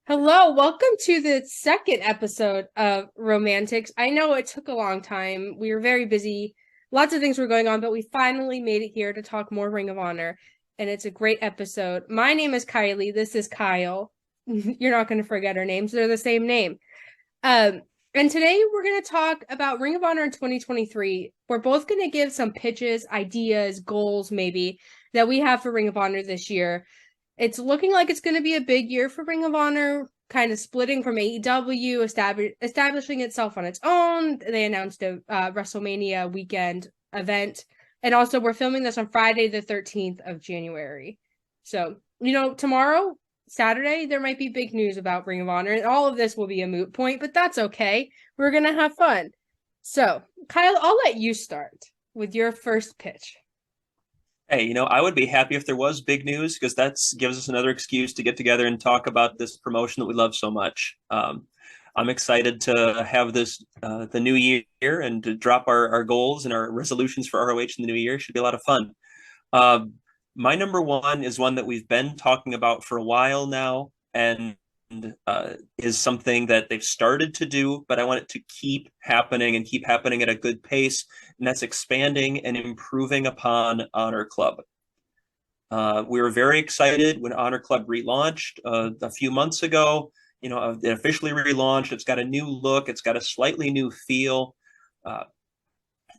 Hello, welcome to the second episode of Romantics. I know it took a long time. We were very busy. Lots of things were going on, but we finally made it here to talk more Ring of Honor, and it's a great episode. My name is Kylie. This is Kyle. You're not going to forget our names. They're the same name. Um, and today we're going to talk about Ring of Honor in 2023. We're both going to give some pitches, ideas, goals, maybe, that we have for Ring of Honor this year. It's looking like it's going to be a big year for Ring of Honor, kind of splitting from AEW, establishing itself on its own. They announced a WrestleMania weekend event. And also, we're filming this on Friday, the 13th of January. So, tomorrow, Saturday, there might be big news about Ring of Honor. And all of this will be a moot point, but that's okay. We're going to have fun. So, Kyle, I'll let you start with your first pitch. Hey, I would be happy if there was big news because that gives us another excuse to get together and talk about this promotion that we love so much. I'm excited to have this the new year and to drop our goals and our resolutions for ROH in the new year. Should be a lot of fun. Uh, my number one is one that we've been talking about for a while now, and is something that they've started to do, but I want it to keep happening and keep happening at a good pace, and that's expanding and improving upon Honor Club. We were very excited when Honor Club relaunched a few months ago. It officially relaunched. It's got a new look. It's got a slightly new feel, uh,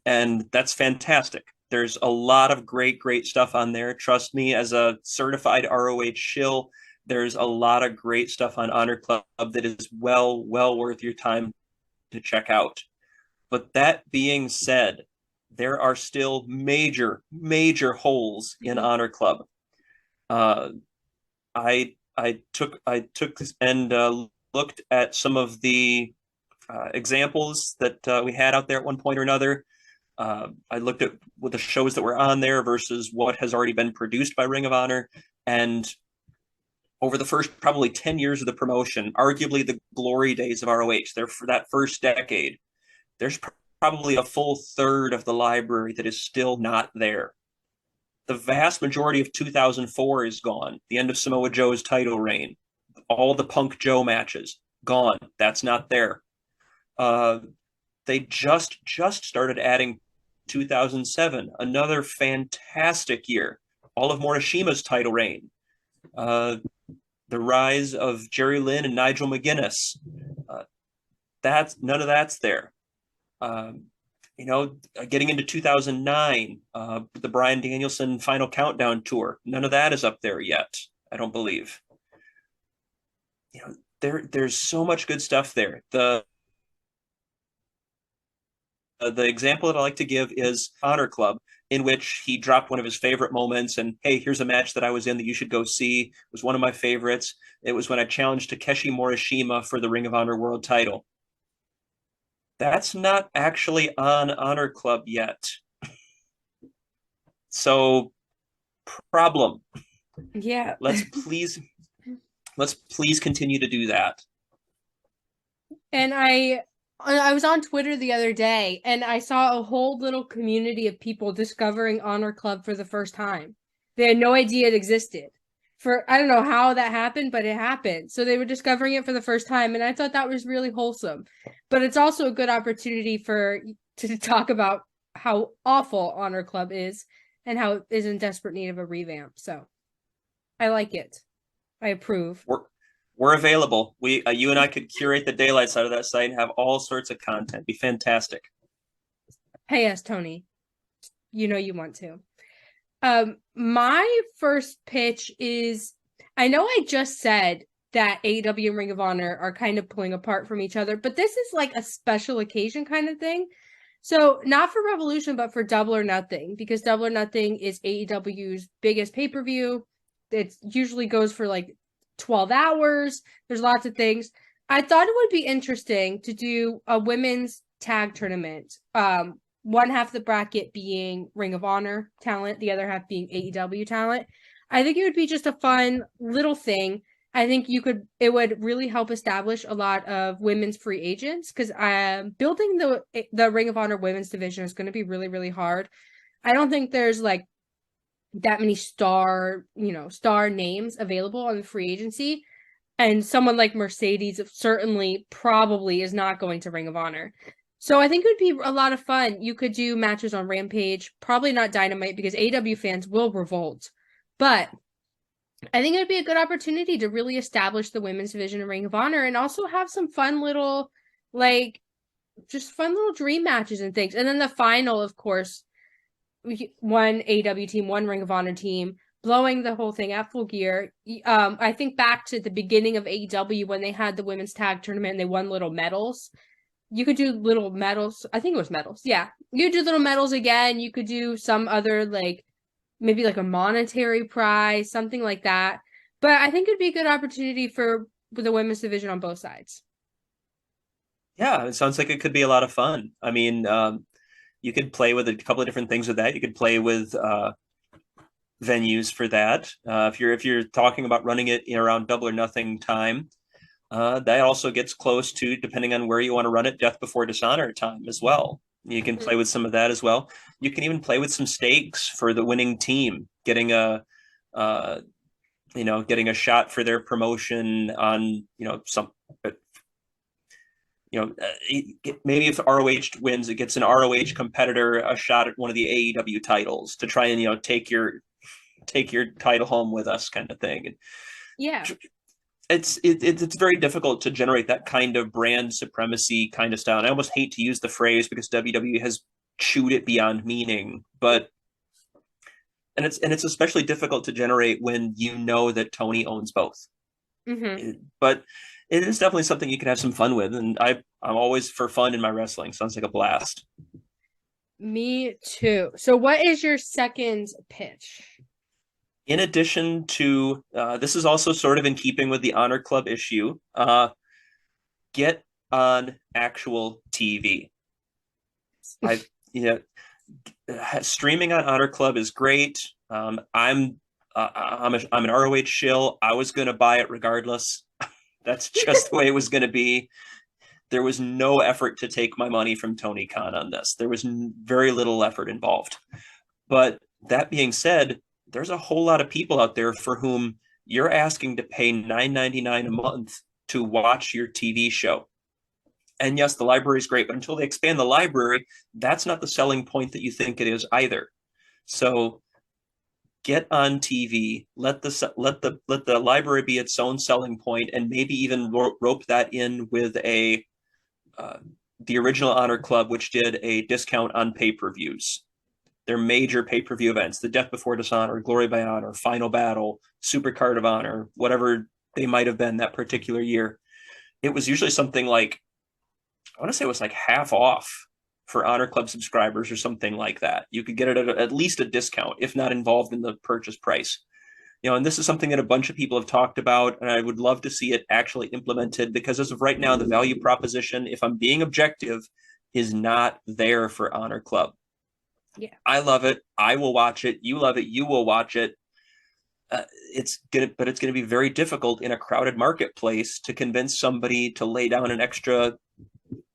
and that's fantastic. There's a lot of great stuff on there. Trust me, as a certified ROH shill, there's a lot of great stuff on Honor Club that is well worth your time to check out. But that being said, there are still major holes in Honor Club. Uh, I took and looked at some of the examples that we had out there at one point or another. I looked at what the shows that were on there versus what has already been produced by Ring of Honor, and over the first probably 10 years of the promotion, arguably the glory days of ROH, there for that first decade, there's probably a full third of the library that is still not there. The vast majority of 2004 is gone. The end of Samoa Joe's title reign, all the Punk Joe matches, gone. That's not there. They just started adding 2007, another fantastic year. All of Morishima's title reign. The rise of Jerry Lynn and Nigel McGuinness. That's none of that's there. Getting into 2009, the Bryan Danielson Final Countdown tour. None of that is up there yet. I don't believe. There's so much good stuff there. The example that I like to give is Honor Club, in which he dropped one of his favorite moments. And hey, here's a match that I was in that you should go see. It was one of my favorites. It was when I challenged Takeshi Morishima for the Ring of Honor World title. That's not actually on Honor Club yet. So, problem. Yeah. Let's please continue to do that. And I was on Twitter the other day and I saw a whole little community of people discovering Honor Club for the first time. They had no idea it existed. I don't know how that happened, but it happened. So they were discovering it for the first time, and I thought that was really wholesome. But it's also a good opportunity to talk about how awful Honor Club is and how it is in desperate need of a revamp. So I like it. I approve. We're available. You and I could curate the daylight side of that site and have all sorts of content. Be fantastic. Pay us, Tony. You know you want to. My first pitch is, I know I just said that AEW and Ring of Honor are kind of pulling apart from each other, but this is like a special occasion kind of thing. So not for Revolution, but for Double or Nothing, because Double or Nothing is AEW's biggest pay-per-view. It usually goes for like 12 hours. There's lots of things. I thought it would be interesting to do a women's tag tournament. One half of the bracket being Ring of Honor talent, the other half being AEW talent. I think it would be just a fun little thing. I think it would really help establish a lot of women's free agents, because building the Ring of Honor women's division is going to be really hard. I don't think there's like that many star names available on the free agency. And someone like Mercedes certainly probably is not going to Ring of Honor. So I think it would be a lot of fun. You could do matches on Rampage, probably not Dynamite because AW fans will revolt. But I think it'd be a good opportunity to really establish the women's division in Ring of Honor and also have some fun little, like, just fun little dream matches and things. And then the final, of course, one AW team, one Ring of Honor team, blowing the whole thing at Full Gear. I think back to the beginning of AEW when they had the women's tag tournament and they won little medals. You could do little medals. I think it was medals. Yeah. You could do little medals again. You could do some other, like, maybe like a monetary prize, something like that. But I think it'd be a good opportunity for the women's division on both sides. Yeah, it sounds like it could be a lot of fun. I mean, you could play with a couple of different things with that. You could play with venues for that. If you're talking about running it in around Double or Nothing time, that also gets close to, depending on where you want to run it, Death Before Dishonor time as well. You can play with some of that as well. You can even play with some stakes for the winning team, getting a shot for their promotion on, some, maybe if ROH wins, it gets an ROH competitor a shot at one of the AEW titles to try and, take your title home with us, kind of thing. Yeah. It's very difficult to generate that kind of brand supremacy kind of style. And I almost hate to use the phrase because WWE has chewed it beyond meaning, but it's especially difficult to generate when you know that Tony owns both. But it is definitely something you can have some fun with, and I'm always for fun in my wrestling. Sounds like a blast. Me too. So what is your second pitch? In addition to this is also sort of in keeping with the Honor Club issue, get on actual TV. I streaming on Honor Club is great. I'm an ROH shill. I was going to buy it regardless. That's just the way it was going to be. There was no effort to take my money from Tony Khan on this. There was very little effort involved. But that being said, there's a whole lot of people out there for whom you're asking to pay $9.99 a month to watch your TV show. And yes, the library is great, but until they expand the library, that's not the selling point that you think it is either. So get on TV, let the library be its own selling point, and maybe even rope that in with the original Honor Club, which did a discount on pay-per-views. Their major pay-per-view events, the Death Before Dishonor, Glory by Honor, Final Battle, Super Card of Honor, whatever they might have been that particular year. It was usually something like, I want to say it was like half off for Honor Club subscribers or something like that. You could get it at least a discount, if not involved in the purchase price. And this is something that a bunch of people have talked about, and I would love to see it actually implemented because as of right now, the value proposition, if I'm being objective, is not there for Honor Club. Yeah. I love it. I will watch it. You love it. You will watch it. It's gonna be very difficult in a crowded marketplace to convince somebody to lay down an extra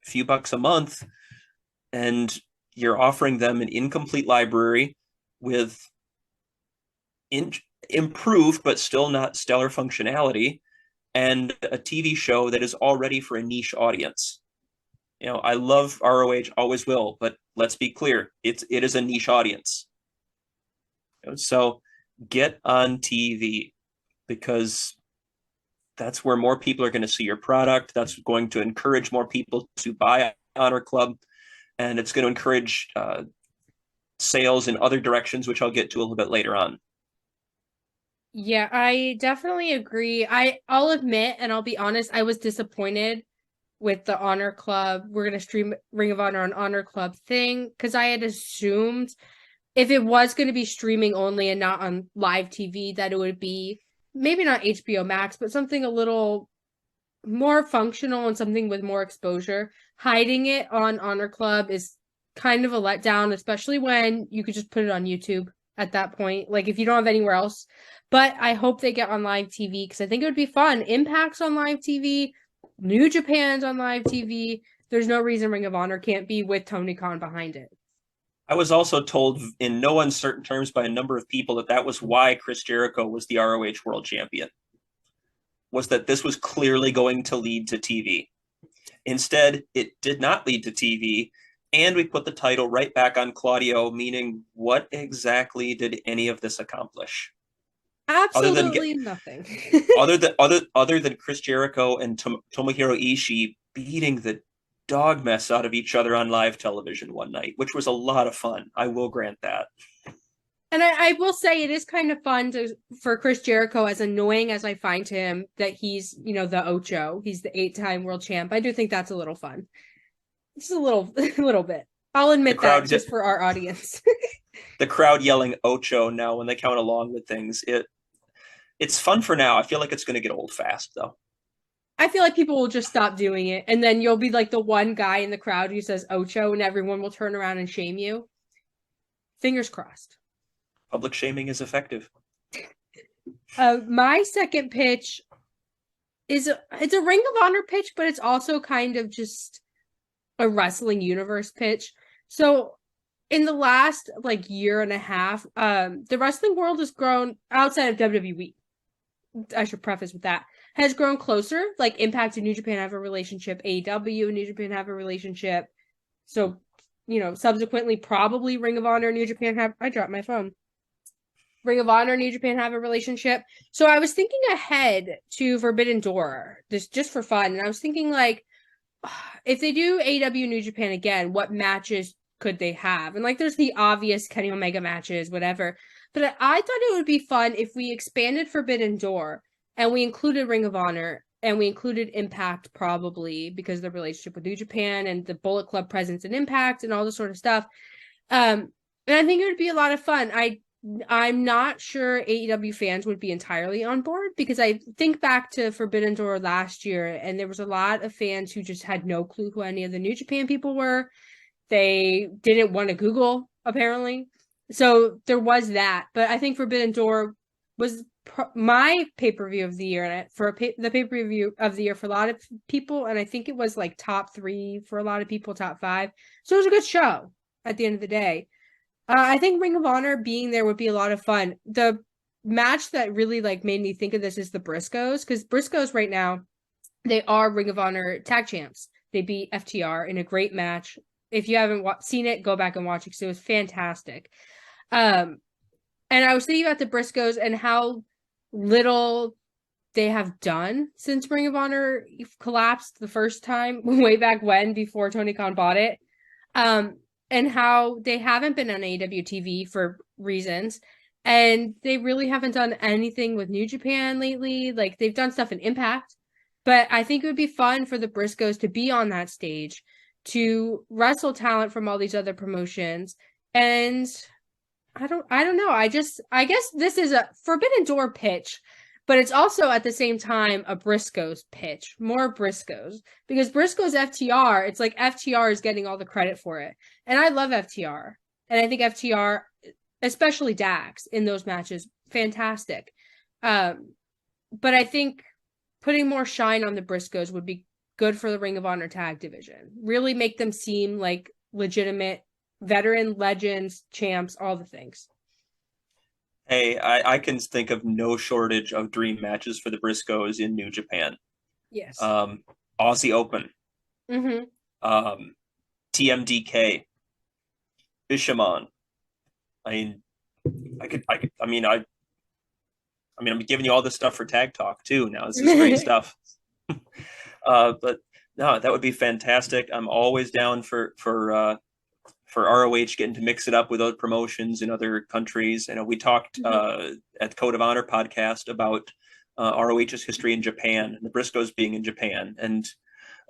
few bucks a month, and you're offering them an incomplete library with improved but still not stellar functionality and a TV show that is already for a niche audience. I love ROH, always will, but let's be clear, it is a niche audience. So get on TV because that's where more people are going to see your product. That's going to encourage more people to buy Honor Club, and it's going to encourage sales in other directions, which I'll get to a little bit later on. Yeah, I definitely agree. I'll admit, and I'll be honest, I was disappointed with the Honor Club. We're going to stream Ring of Honor on Honor Club thing because I had assumed if it was going to be streaming only and not on live TV, that it would be maybe not HBO Max, but something a little more functional and something with more exposure. Hiding it on Honor Club is kind of a letdown, especially when you could just put it on YouTube at that point. Like if you don't have anywhere else. But I hope they get on live TV because I think it would be fun. Impact's on live TV. New Japan's on live TV. There's no reason Ring of Honor can't be with Tony Khan behind it. I was also told in no uncertain terms by a number of people that was why Chris Jericho was the ROH World Champion. was that this was clearly going to lead to TV. Instead, it did not lead to TV, and we put the title right back on Claudio, meaning what exactly did any of this accomplish? Other than get, Absolutely nothing. other than Chris Jericho and Tomohiro Ishii beating the dog mess out of each other on live television one night, which was a lot of fun. I will grant that. And I will say it is kind of fun for Chris Jericho, as annoying as I find him, that he's, the Ocho. He's the 8-time world champ. I do think that's a little fun. Just a little bit. I'll admit that just for our audience. The crowd yelling Ocho now when they count along with things. It's fun for now. I feel like it's going to get old fast, though. I feel like people will just stop doing it, and then you'll be like the one guy in the crowd who says Ocho, and everyone will turn around and shame you. Fingers crossed. Public shaming is effective. My second pitch it's a Ring of Honor pitch, but it's also kind of just a wrestling universe pitch. So in the last year and a half, the wrestling world has grown outside of WWE. I should preface with that. Has grown closer. Like Impact and New Japan have a relationship. AEW and New Japan have a relationship. So, subsequently, probably Ring of Honor and New Japan have. I dropped my phone. Ring of Honor and New Japan have a relationship. So I was thinking ahead to Forbidden Door, this just for fun. And I was thinking if they do AEW New Japan again, what matches could they have? And there's the obvious Kenny Omega matches, whatever. But I thought it would be fun if we expanded Forbidden Door and we included Ring of Honor and we included Impact, probably because of the relationship with New Japan and the Bullet Club presence in Impact and all this sort of stuff. And I think it would be a lot of fun. I'm not sure AEW fans would be entirely on board, because I think back to Forbidden Door last year, and there was a lot of fans who just had no clue who any of the New Japan people were. They didn't want to Google, apparently. So there was that. But I think Forbidden Door was my pay-per-view of the year, and the pay-per-view of the year for a lot of people, and I think it was top 3 for a lot of people, top 5. So it was a good show at the end of the day. I think Ring of Honor being there would be a lot of fun. The match that really made me think of this is the Briscoes, because Briscoes right now, they are Ring of Honor tag champs. They beat FTR in a great match. If you haven't seen it, go back and watch it, because it was fantastic. And I was thinking about the Briscoes and how little they have done since Ring of Honor collapsed the first time, way back when, before Tony Khan bought it. And how they haven't been on AEW TV for reasons. And they really haven't done anything with New Japan lately. They've done stuff in Impact. But I think it would be fun for the Briscoes to be on that stage, to wrestle talent from all these other promotions. And I don't know. I guess this is a Forbidden Door pitch, but it's also at the same time a Briscoes pitch, more Briscoes, because Briscoes FTR, it's FTR is getting all the credit for it. And I love FTR. And I think FTR, especially Dax in those matches, fantastic. But I think putting more shine on the Briscoes would be good for the Ring of Honor tag division. Really make them seem like legitimate veteran legends, champs, all the things. Hey, I can think of no shortage of dream matches for the Briscoes in New Japan. Yes. Aussie Open. Mm-hmm. TMDK. Bishamon. I'm giving you all this stuff for Tag Talk too now. This is great stuff. But no, that would be fantastic. I'm always down for ROH getting to mix it up with other promotions in other countries. We talked at the Code of Honor podcast about ROH's history in Japan and the Briscoes being in Japan and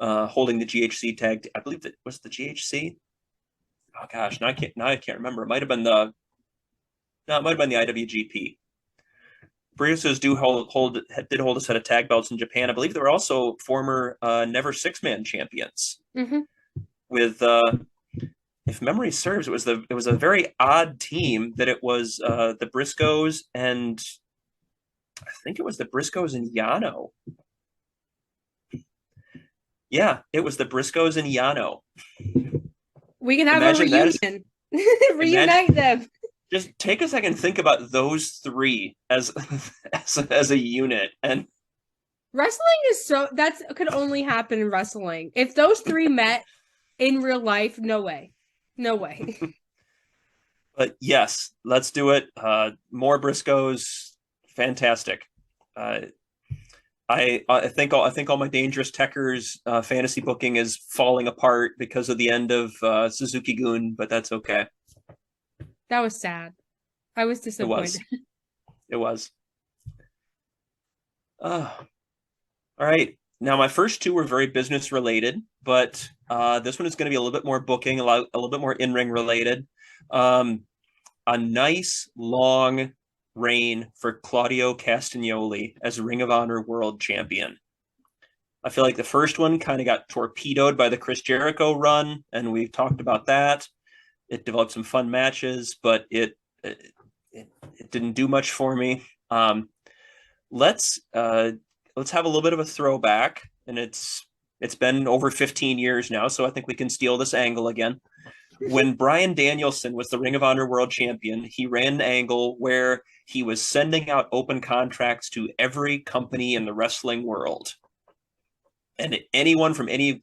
holding the GHC tag. I believe that was the GHC. Oh gosh, now I can't remember. It might have been the IWGP. Briscoes did hold a set of tag belts in Japan. I believe they were also former Never Six-Man champions. Mm-hmm. With if memory serves, it was a very odd team that it was the Briscoes and I think it was the Briscoes and Yano. Yeah, it was the Briscoes and Yano. We can have a reunion. Reunite them. Just take a second and think about those three as a unit, and Wrestling is that could only happen in wrestling. If those three met in real life, no way. No way. But yes, let's do it. More Briscoes, fantastic. Uh, I think all my dangerous techers fantasy booking is falling apart because of the end of Suzuki-gun, but that's okay. That was sad. I was It disappointed. was. It was. All right. Now, my first two were very business related, but this one is going to be a little bit more booking, a little bit more in-ring related. Um, a nice long reign for Claudio Castagnoli as Ring of Honor World Champion. I feel like the first one kind of got torpedoed by the Chris Jericho run, and we've talked about that. It developed some fun matches, but it didn't do much for me. Let's have a little bit of a throwback, and it's been over 15 years now, so I think we can steal this angle again. When Bryan Danielson was the Ring of Honor World Champion, he ran an angle where he was sending out open contracts to every company in the wrestling world. And anyone from any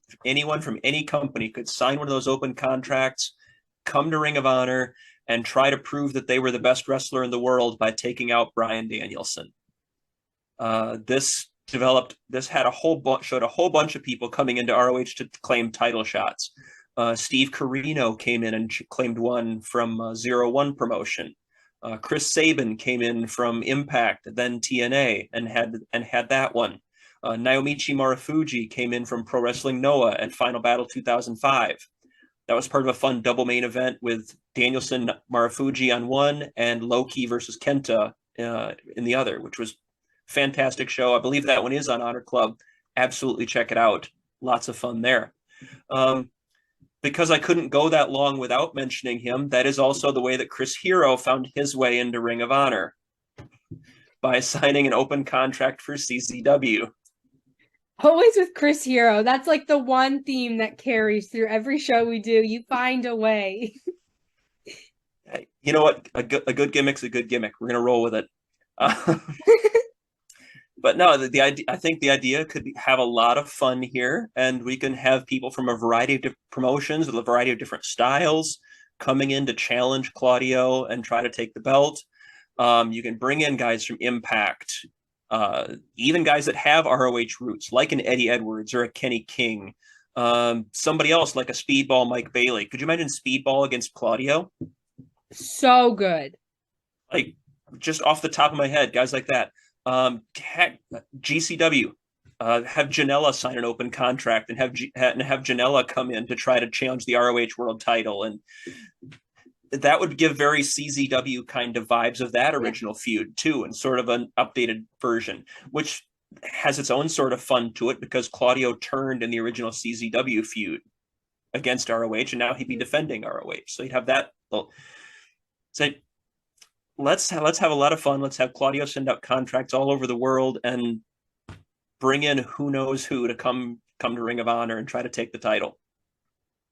company could sign one of those open contracts, come to Ring of Honor, and try to prove that they were the best wrestler in the world by taking out Bryan Danielson. This had showed a whole bunch of people coming into ROH to claim title shots. Steve Corino came in and claimed one from 01 promotion. Chris Sabin came in from Impact, then TNA, and had that one. Naomichi Marufuji came in from Pro Wrestling Noah at Final Battle 2005. That was part of a fun double main event with Danielson Marufuji on one and Loki versus Kenta in the other, which was fantastic show. I believe that one is on Honor Club. Absolutely check it out. Lots of fun there. Because I couldn't go that long without mentioning him, that is also the way that Chris Hero found his way into Ring of Honor, by signing an open contract for CZW. Always with Chris Hero. That's like the one theme that carries through every show we do. You find a way. You know what? A good gimmick's a good gimmick. We're going to roll with it. But no, the idea. I think the idea could have a lot of fun here, and we can have people from a variety of promotions with a variety of different styles coming in to challenge Claudio and try to take the belt. You can bring in guys from Impact, even guys that have ROH roots, like an Eddie Edwards or a Kenny King. Somebody else like a Speedball Mike Bailey. Could you imagine Speedball against Claudio? So good. Like, just off the top of my head, guys like that. GCW, have Janela sign an open contract and have Janela come in to try to challenge the ROH World Title, and that would give very CZW kind of vibes of that original feud too, and sort of an updated version, which has its own sort of fun to it because Claudio turned in the original CZW feud against ROH, and now he'd be defending ROH, so you'd have that. So let's have a lot of fun. Let's have Claudio send out contracts all over the world and bring in who knows who to come to Ring of Honor and try to take the title.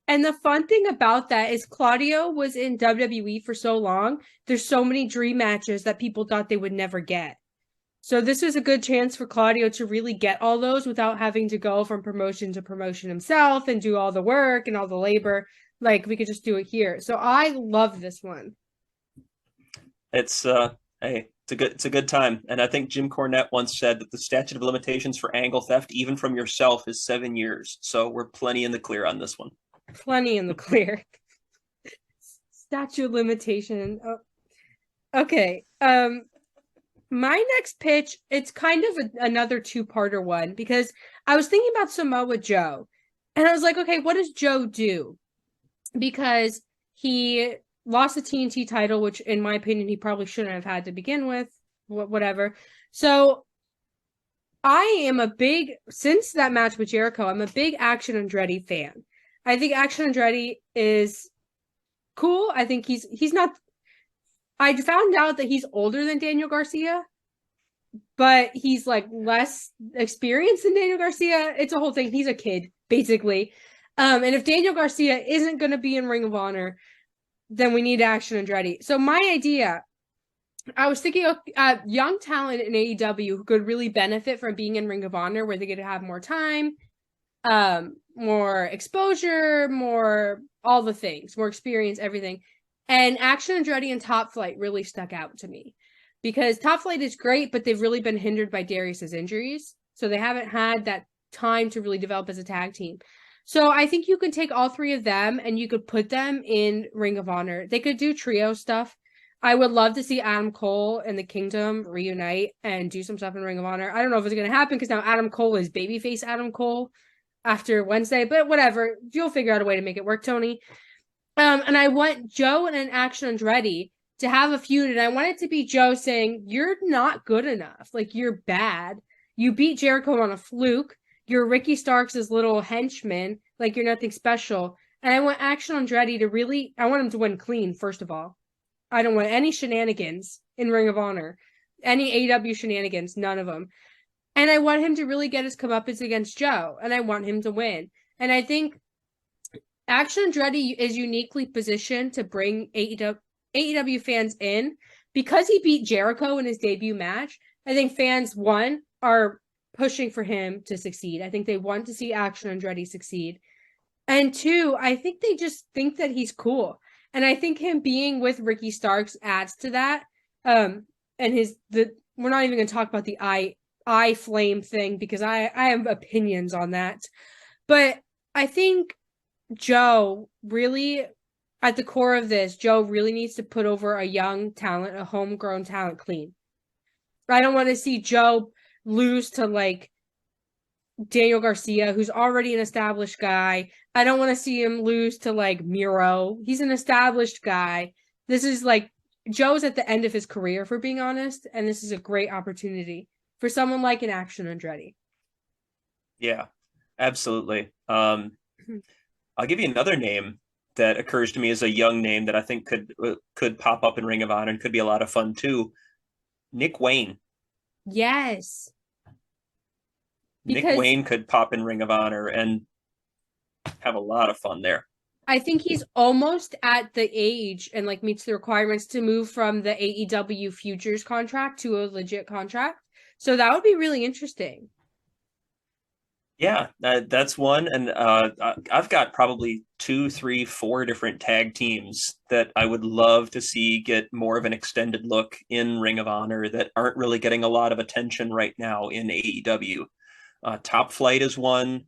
And the fun thing about that is Claudio was in WWE for so long. There's so many dream matches that people thought they would never get. So this was a good chance for Claudio to really get all those without having to go from promotion to promotion himself and do all the work and all the labor. Like, we could just do it here. So I love this one. It's it's a good time. And I think Jim Cornette once said that the statute of limitations for angle theft, even from yourself, is 7 years. So we're plenty in the clear on this one. Plenty in the clear. Statute of limitation. Oh. Okay. My next pitch, it's kind of another two-parter one because I was thinking about Samoa Joe. And I was like, okay, what does Joe do? Because he lost the TNT title, which in my opinion, he probably shouldn't have had to begin with, whatever. So I am since that match with Jericho, I'm a big Action Andretti fan. I think Action Andretti is cool. I think he's not, I found out that he's older than Daniel Garcia, but he's like less experienced than Daniel Garcia. It's a whole thing. He's a kid, basically. And if Daniel Garcia isn't going to be in Ring of Honor, then we need Action Andretti. So my idea I was thinking of young talent in AEW who could really benefit from being in Ring of Honor, where they get to have more time, more exposure, more all the things, more experience, everything. And Action Andretti and Top Flight really stuck out to me because Top Flight is great, but they've really been hindered by Darius's injuries, so they haven't had that time to really develop as a tag team. So I think you could take all three of them and you could put them in Ring of Honor. They could do trio stuff. I would love to see Adam Cole and the Kingdom reunite and do some stuff in Ring of Honor. I don't know if it's going to happen because now Adam Cole is babyface Adam Cole after Wednesday, but whatever. You'll figure out a way to make it work, Tony. And I want Joe and an Action Andretti to have a feud, and I want it to be Joe saying, "You're not good enough. Like, you're bad. You beat Jericho on a fluke. You're Ricky Starks' little henchman. Like, you're nothing special." And I want Action Andretti to really, I want him to win clean, first of all. I don't want any shenanigans in Ring of Honor. Any AEW shenanigans, none of them. And I want him to really get his comeuppance against Joe, and I want him to win. And I think Action Andretti is uniquely positioned to bring AEW fans in because he beat Jericho in his debut match. I think fans, one, are pushing for him to succeed. I think they want to see Action Andretti succeed. And two, I think they just think that he's cool. And I think him being with Ricky Starks adds to that. And we're not even going to talk about the eye flame thing because I have opinions on that. But I think Joe really, at the core of this, Joe really needs to put over a young talent, a homegrown talent clean. I don't want to see Joe lose to like Daniel Garcia, who's already an established guy. I don't want to see him lose to like Miro. He's an established guy. This is like Joe's at the end of his career, for being honest, and this is a great opportunity for someone like an Action Andretti. Yeah, absolutely. I'll give you another name that occurs to me as a young name that I think could pop up in Ring of Honor and could be a lot of fun too. Nick Wayne. Yes. Nick Because Wayne could pop in Ring of Honor and have a lot of fun there. I think he's almost at the age and like meets the requirements to move from the AEW futures contract to a legit contract. So that would be really interesting. Yeah, that's one. And I've got probably 2, 3, 4 different tag teams that I would love to see get more of an extended look in Ring of Honor that aren't really getting a lot of attention right now in AEW. Top Flight is one.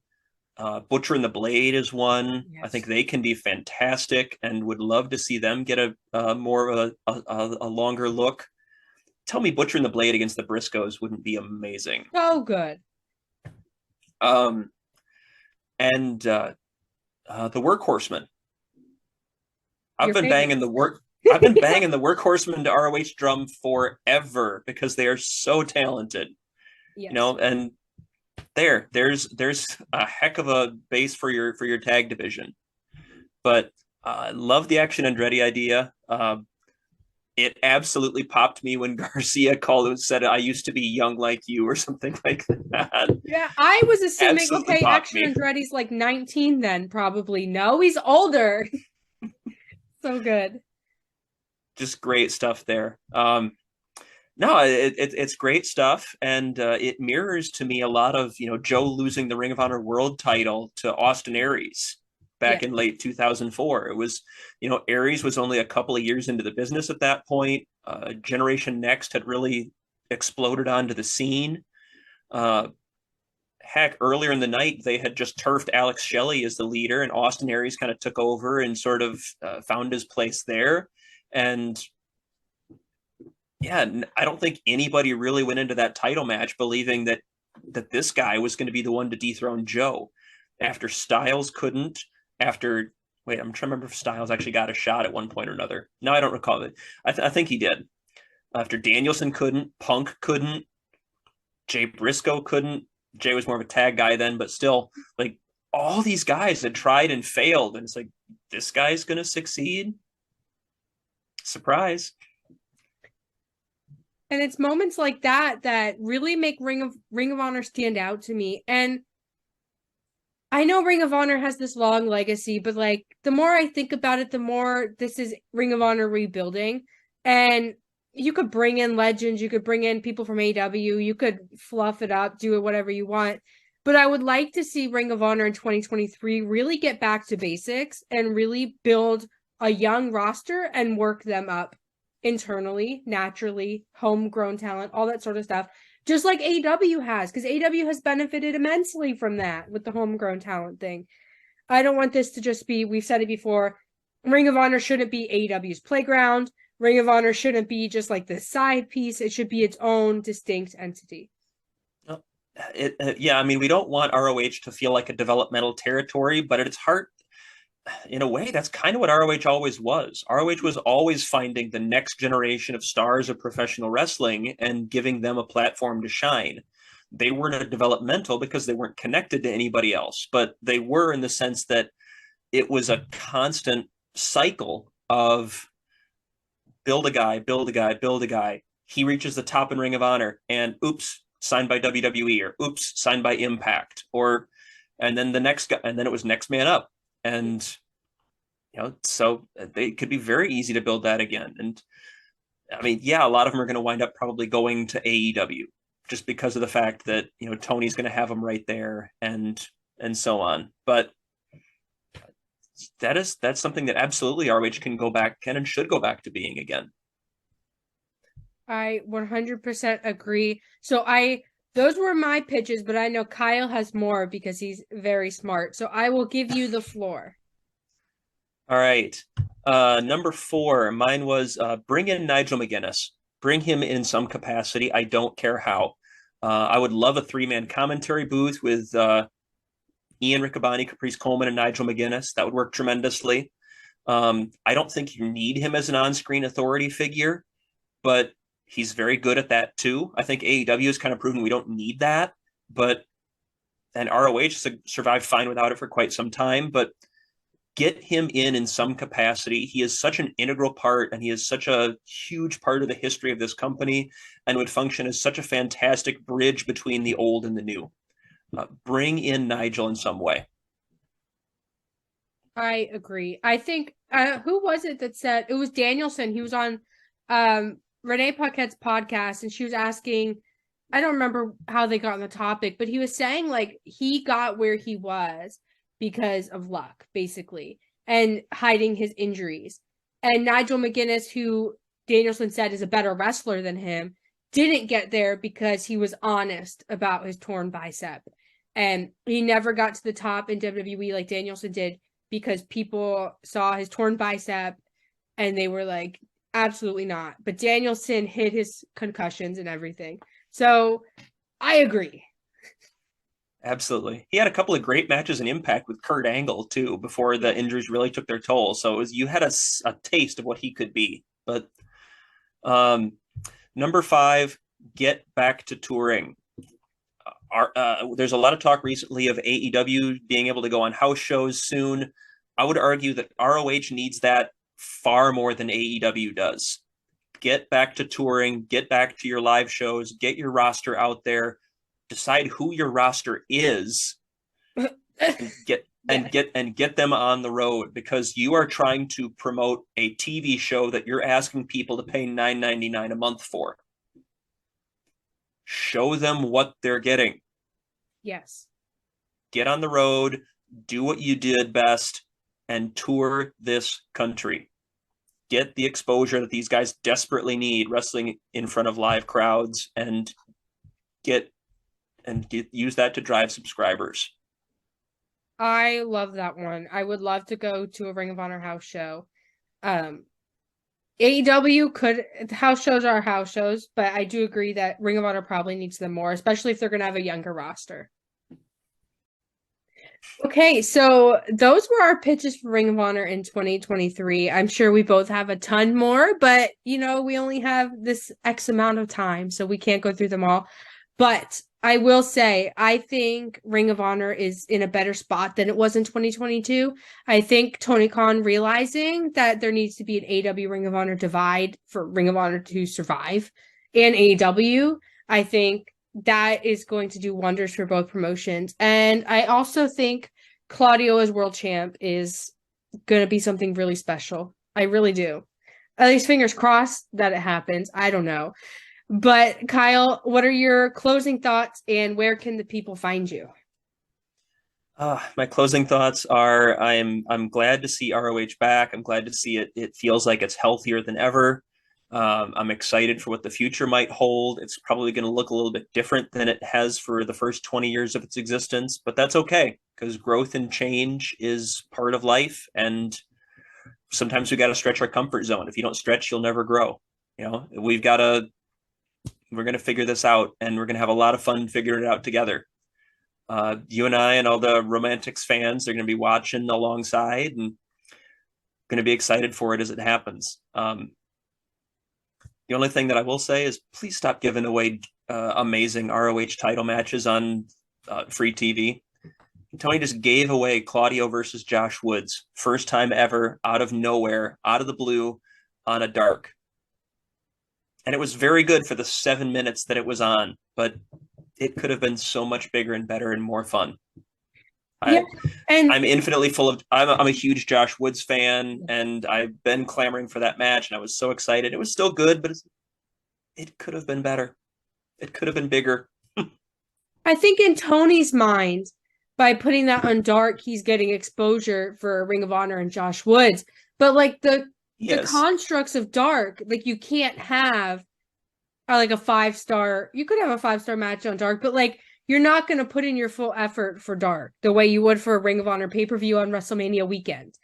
Butcher and the Blade is one. Yes. I think they can be fantastic and would love to see them get a more of a longer look. Tell me Butcher and the Blade against the Briscoes wouldn't be amazing. So good. And the Workhorsemen. I've been banging the Workhorsemen to ROH drum forever because they are so talented. Yes. You know, and there's a heck of a base for your tag division. But I love the Action Andretti idea. It absolutely popped me when Garcia called and said, "I used to be young like you," or something like that. Yeah, I was assuming, okay, Action Andretti's like 19 then, probably. No, he's older. So good. Just great stuff there. No, it's great stuff, and it mirrors to me a lot of Joe losing the Ring of Honor World Title to Austin Aries back in late 2004. It was, Aries was only a couple of years into the business at that point. Generation Next had really exploded onto the scene. Heck, earlier in the night, they had just turfed Alex Shelley as the leader, and Austin Aries kind of took over and sort of found his place there. And yeah, I don't think anybody really went into that title match believing that this guy was going to be the one to dethrone Joe. After Styles couldn't, I'm trying to remember if Styles actually got a shot at one point or another. No, I don't recall it. I think he did. After Danielson couldn't, Punk couldn't, Jay Briscoe couldn't. Jay was more of a tag guy then, but still, like, all these guys had tried and failed, and it's like, this guy's going to succeed? Surprise. And it's moments like that that really make Ring of Honor stand out to me. And I know Ring of Honor has this long legacy, but like the more I think about it, the more this is Ring of Honor rebuilding. And you could bring in legends, you could bring in people from AEW, you could fluff it up, do it whatever you want. But I would like to see Ring of Honor in 2023 really get back to basics and really build a young roster and work them up internally, naturally, homegrown talent, all that sort of stuff. Just like AEW has, because AEW has benefited immensely from that with the homegrown talent thing. I don't want this to just be, we've said it before, Ring of Honor shouldn't be AEW's playground. Ring of Honor shouldn't be just like the side piece. It should be its own distinct entity. Yeah, I mean, we don't want ROH to feel like a developmental territory, but at its heart, in a way, that's kind of what ROH always was. ROH was always finding the next generation of stars of professional wrestling and giving them a platform to shine. They weren't a developmental because they weren't connected to anybody else, but they were in the sense that it was a constant cycle of build a guy, build a guy, build a guy. He reaches the top in Ring of Honor, and oops, signed by WWE, or oops, signed by Impact, or and then the next guy, and then it was next man up, and so they could be very easy to build that again. And I mean, yeah, a lot of them are going to wind up probably going to AEW just because of the fact that Tony's going to have them right there, and so on. But that's something that absolutely ROH can and should go back to being again. I 100% agree. So those were my pitches, but I know Kyle has more because he's very smart. So I will give you the floor. All right. Number 4, mine was bring in Nigel McGuinness. Bring him in some capacity. I don't care how. I would love a 3-man commentary booth with Ian Riccaboni, Caprice Coleman, and Nigel McGuinness. That would work tremendously. I don't think you need him as an on-screen authority figure, but he's very good at that too. I think AEW has kind of proven we don't need that, and ROH survived fine without it for quite some time, but get him in some capacity. He is such an integral part, and he is such a huge part of the history of this company, and would function as such a fantastic bridge between the old and the new. Bring in Nigel in some way. I agree. I think who was it that said it was Danielson? He was on Renee Paquette's podcast, and she was asking, I don't remember how they got on the topic, but he was saying like he got where he was because of luck, basically, and hiding his injuries. And Nigel McGuinness, who Danielson said is a better wrestler than him, didn't get there because he was honest about his torn bicep. And he never got to the top in WWE like Danielson did because people saw his torn bicep and they were like, absolutely not. But Danielson hid his concussions and everything. So I agree. Absolutely. He had a couple of great matches in Impact with Kurt Angle too before the injuries really took their toll. So you had a taste of what he could be. But number 5, get back to touring. There's a lot of talk recently of AEW being able to go on house shows soon. I would argue that ROH needs that far more than AEW does. Get back to touring, get back to your live shows, get your roster out there, decide who your roster is, and get them on the road, because you are trying to promote a TV show that you're asking people to pay $9.99 a month for. Show them what they're getting. Yes. Get on the road, do what you did best, and tour this country. Get the exposure that these guys desperately need, wrestling in front of live crowds, and use that to drive subscribers. I love that one. I would love to go to a Ring of Honor house show. AEW house shows are house shows, but I do agree that Ring of Honor probably needs them more, especially if they're going to have a younger roster. Okay, so those were our pitches for Ring of Honor in 2023. I'm sure we both have a ton more, but we only have this X amount of time, so we can't go through them all. But I will say, I think Ring of Honor is in a better spot than it was in 2022. I think Tony Khan realizing that there needs to be an AEW Ring of Honor divide for Ring of Honor to survive, and AEW, I think that is going to do wonders for both promotions. And I also think Claudio as world champ is going to be something really special. I really do. At least fingers crossed that it happens. I don't know. But Kyle, what are your closing thoughts and where can the people find you? My closing thoughts are I'm glad to see ROH back. I'm glad to see it. It feels like it's healthier than ever. I'm excited for what the future might hold. It's probably going to look a little bit different than it has for the first 20 years of its existence, but that's okay because growth and change is part of life. And sometimes we got to stretch our comfort zone. If you don't stretch, you'll never grow. You know, we're going to figure this out and we're going to have a lot of fun figuring it out together. You and I and all the Romantics fans are going to be watching alongside and going to be excited for it as it happens. The only thing that I will say is please stop giving away amazing ROH title matches on free TV. Tony just gave away Claudio versus Josh Woods, first time ever, out of nowhere, out of the blue, on a dark. And it was very good for the 7 minutes that it was on, but it could have been so much bigger and better and more fun. Yeah, and I'm infinitely full of. I'm a huge Josh Woods fan, and I've been clamoring for that match, and I was so excited. It was still good, but it could have been better. It could have been bigger. I think in Tony's mind, by putting that on Dark, he's getting exposure for Ring of Honor and Josh Woods. But like the Yes, constructs of Dark, like you can't have like a 5-star. You could have a 5-star match on Dark, but like you're not going to put in your full effort for Dark the way you would for a Ring of Honor pay-per-view on WrestleMania weekend.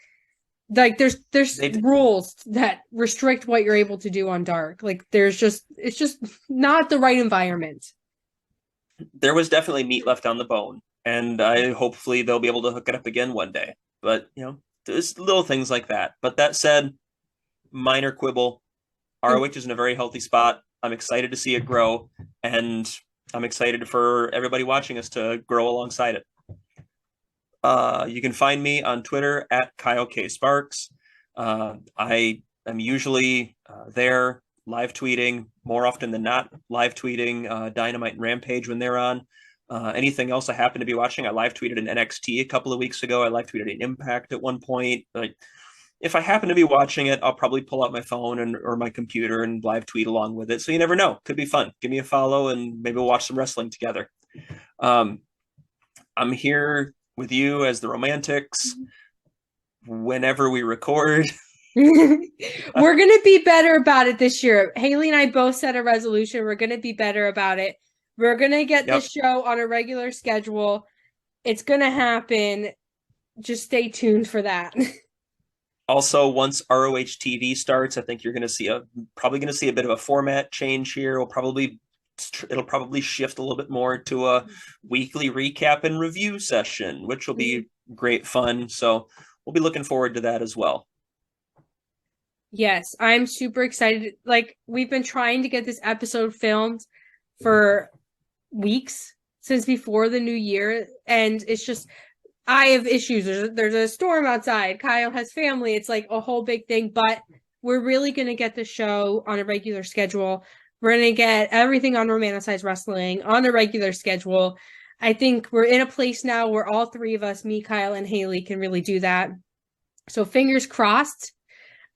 Like there's they. rules that restrict what you're able to do on Dark. Like it's just not the right environment. There was definitely meat left on the bone, and I hopefully they'll be able to hook it up again one day. But there's little things like that. But that said, minor quibble. ROH is in a very healthy spot. I'm excited to see it grow, and I'm excited for everybody watching us to grow alongside it. You can find me on Twitter at Kyle K. Sparks. I am usually there live tweeting more often than not, live tweeting Dynamite and Rampage when they're on. Anything else I happen to be watching, I live tweeted an NXT a couple of weeks ago. I live tweeted an Impact at one point. If I happen to be watching it, I'll probably pull out my phone or my computer and live tweet along with it. So you never know. Could be fun. Give me a follow and maybe we'll watch some wrestling together. I'm here with you as the Romantics whenever we record. We're going to be better about it this year. Haley and I both set a resolution. We're going to be better about it. We're going to get this show on a regular schedule. It's going to happen. Just stay tuned for that. Also, once ROH TV starts, I think you're going to see probably going to see a bit of a format change here. It'll probably shift a little bit more to a weekly recap and review session, which will be great fun. So we'll be looking forward to that as well. Yes, I'm super excited. Like we've been trying to get this episode filmed for weeks since before the new year, and it's just I have issues. There's a storm outside. Kyle has family. It's like a whole big thing, but we're really going to get the show on a regular schedule. We're going to get everything on Romanticized Wrestling on a regular schedule. I think we're in a place now where all three of us, me, Kyle, and Haley, can really do that. So fingers crossed.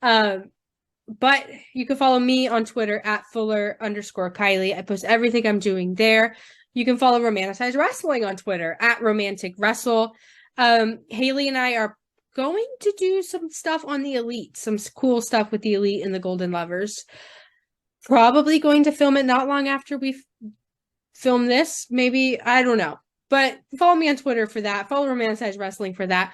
But you can follow me on Twitter at Fuller_Kylie. I post everything I'm doing there. You can follow Romanticized Wrestling on Twitter at Romantic Wrestle. Haley and I are going to do some stuff on the Elite, some cool stuff with the Elite and the Golden Lovers. Probably going to film it not long after we film this. Maybe, I don't know. But follow me on Twitter for that. Follow Romanticized Wrestling for that.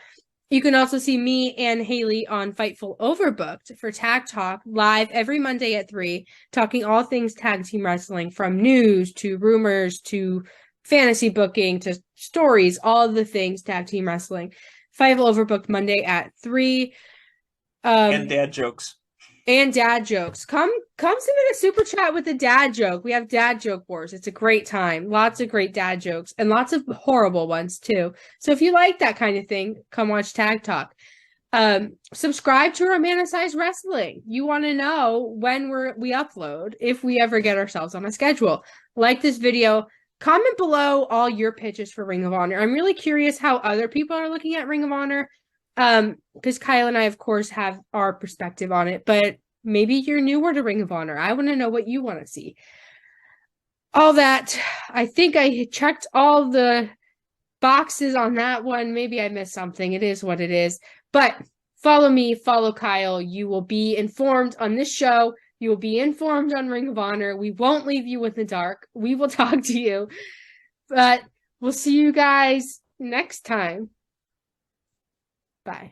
You can also see me and Haley on Fightful Overbooked for Tag Talk live every Monday at 3, talking all things tag team wrestling, from news to rumors to fantasy booking to stories, all the things tag team wrestling. Fightful Overbooked Monday at 3. And dad jokes. And dad jokes. Come submit a super chat with a dad joke. We have dad joke wars. It's a great time. Lots of great dad jokes and lots of horrible ones too. So if you like that kind of thing, come watch Tag Talk. Subscribe to Romanticized Wrestling. You want to know when we upload, if we ever get ourselves on a schedule. Like this video. Comment below all your pitches for Ring of Honor. I'm really curious how other people are looking at Ring of Honor. Because Kyle and I, of course, have our perspective on it, but Maybe you're newer to Ring of Honor. I want to know what you want to see. All that. I think I checked all the boxes on that one. Maybe I missed something. It is what it is. But follow me, follow Kyle. You will be informed on this show. You will be informed on Ring of Honor. We won't leave you in the dark. We will talk to you. But we'll see you guys next time. Bye.